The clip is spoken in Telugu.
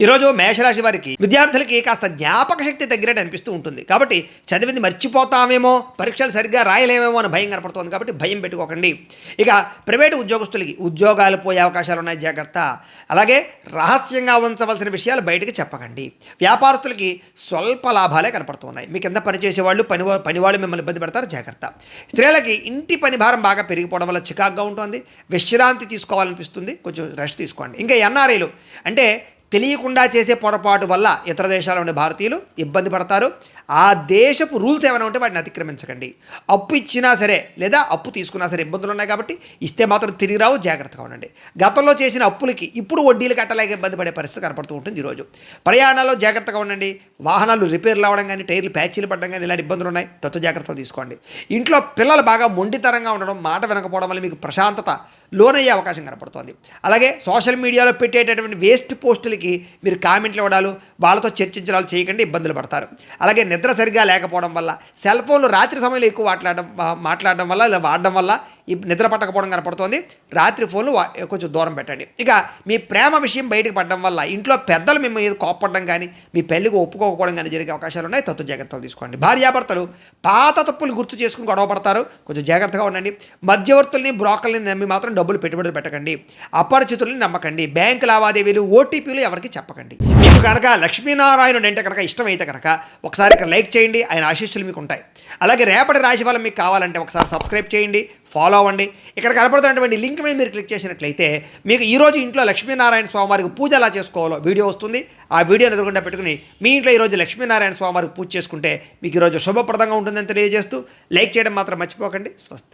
ఈరోజు మేషరాశి వారికి విద్యార్థులకి కాస్త జ్ఞాపక శక్తి తగ్గినట్టు అనిపిస్తూ ఉంటుంది. కాబట్టి చదివింది మర్చిపోతామేమో, పరీక్షలు సరిగ్గా రాయలేమేమో అని భయం కనపడుతుంది. కాబట్టి భయం పెట్టుకోకండి. ఇక ప్రైవేటు ఉద్యోగస్తులకి ఉద్యోగాలు పోయే అవకాశాలు ఉన్నాయి, జాగ్రత్త. అలాగే రహస్యంగా ఉంచవలసిన విషయాలు బయటకు చెప్పకండి. వ్యాపారస్తులకి స్వల్ప లాభాలే కనపడుతున్నాయి. మీ కింద పనిచేసే వాళ్ళు పనివాళ్ళు మిమ్మల్ని ఇబ్బంది పెడతారు, జాగ్రత్త. స్త్రీలకి ఇంటి పని భారం బాగా పెరిగిపోవడం వల్ల చికాకుగా ఉంటుంది. విశ్రాంతి తీసుకోవాలనిపిస్తుంది, కొంచెం రెస్ట్ తీసుకోండి. ఇంకా ఎన్ఆర్ఐలు అంటే తెలియకుండా చేసే పొరపాటు వల్ల ఇతర దేశాల ఉండే భారతీయులు ఇబ్బంది పడతారు. ఆ దేశపు రూల్స్ ఏమైనా ఉంటే వాటిని అతిక్రమించకండి. అప్పు ఇచ్చినా సరే లేదా అప్పు తీసుకున్నా సరే ఇబ్బందులు ఉన్నాయి. కాబట్టి ఇస్తే మాత్రం తిరిగి రావు, జాగ్రత్తగా ఉండండి. గతంలో చేసిన అప్పులకి ఇప్పుడు వడ్డీలు కట్టలేక ఇబ్బంది పడే పరిస్థితి కనపడుతూ ఉంటుంది. ఈరోజు ప్రయాణాల్లో జాగ్రత్తగా ఉండండి. వాహనాలు రిపేర్లు అవ్వడం కానీ, టైర్లు ప్యాచీలు పడడం కానీ ఇలాంటి ఇబ్బందులు ఉన్నాయి, తత్వ జాగ్రత్తలు తీసుకోండి. ఇంట్లో పిల్లలు బాగా మొండితనంగా ఉండడం, మాట వినకపోవడం వల్ల మీకు ప్రశాంతత లోనయ్యే అవకాశం కనపడుతుంది. అలాగే సోషల్ మీడియాలో పెట్టేటటువంటి వేస్ట్ పోస్టులకి మీరు కామెంట్లు ఇవ్వడాలు, వాళ్ళతో చర్చించడాలు చేయకండి, ఇబ్బందులు పడతారు. అలాగే నిద్ర సరిగ్గా లేకపోవడం వల్ల, సెల్ ఫోన్లు రాత్రి సమయంలో ఎక్కువ మాట్లాడడం వల్ల లేదా వాడడం వల్ల ఈ నిద్ర పట్టకపోవడం కనపడుతుంది. రాత్రి ఫోన్లు కొంచెం దూరం పెట్టండి. ఇక మీ ప్రేమ విషయం బయటకు పడడం వల్ల ఇంట్లో పెద్దలు మీ మీద కోప్పడడం కానీ, మీ పెళ్లికి ఒప్పుకోకపోవడం కానీ జరిగే అవకాశాలు ఉన్నాయి, తత్వ జాగ్రత్తలు తీసుకోండి. భార్యాభర్తలు పాత తప్పులు గుర్తు చేసుకుని గొడవ పడతారు, కొంచెం జాగ్రత్తగా ఉండండి. మధ్యవర్తుల్ని బ్రోకర్లని నమ్మి మాత్రం డబ్బులు పెట్టుబడులు పెట్టకండి. అపరిచితుల్ని నమ్మకండి. బ్యాంకు లావాదేవీలు, ఓటీపీలు ఎవరికి చెప్పకండి. మీకు కనుక లక్ష్మీనారాయణుడు అంటే కనుక ఇష్టమైతే కనుక ఒకసారి ఇక్కడ లైక్ చేయండి, ఆయన ఆశీస్సులు మీకు ఉంటాయి. అలాగే రేపటి రాశి ఫలం మీకు కావాలంటే ఒకసారి సబ్స్క్రైబ్ చేయండి, ఫాలో అవ్వండి. ఇక్కడ కనపడుతున్నటువంటి లింక్ మీద మీరు క్లిక్ చేసినట్లయితే మీకు ఈరోజు ఇంట్లో లక్ష్మీనారాయణ స్వామివారికి పూజ ఎలా చేసుకోవాలో వీడియో వస్తుంది. ఆ వీడియోని ఎదురుకుండా పెట్టుకుని మీ ఇంట్లో ఈరోజు లక్ష్మీనారాయణ స్వామివారికి పూజ చేసుకుంటే మీకు ఈరోజు శుభప్రదంగా ఉంటుందని తెలియజేస్తూ లైక్ చేయడం మాత్రం మర్చిపోకండి. స్వస్తి.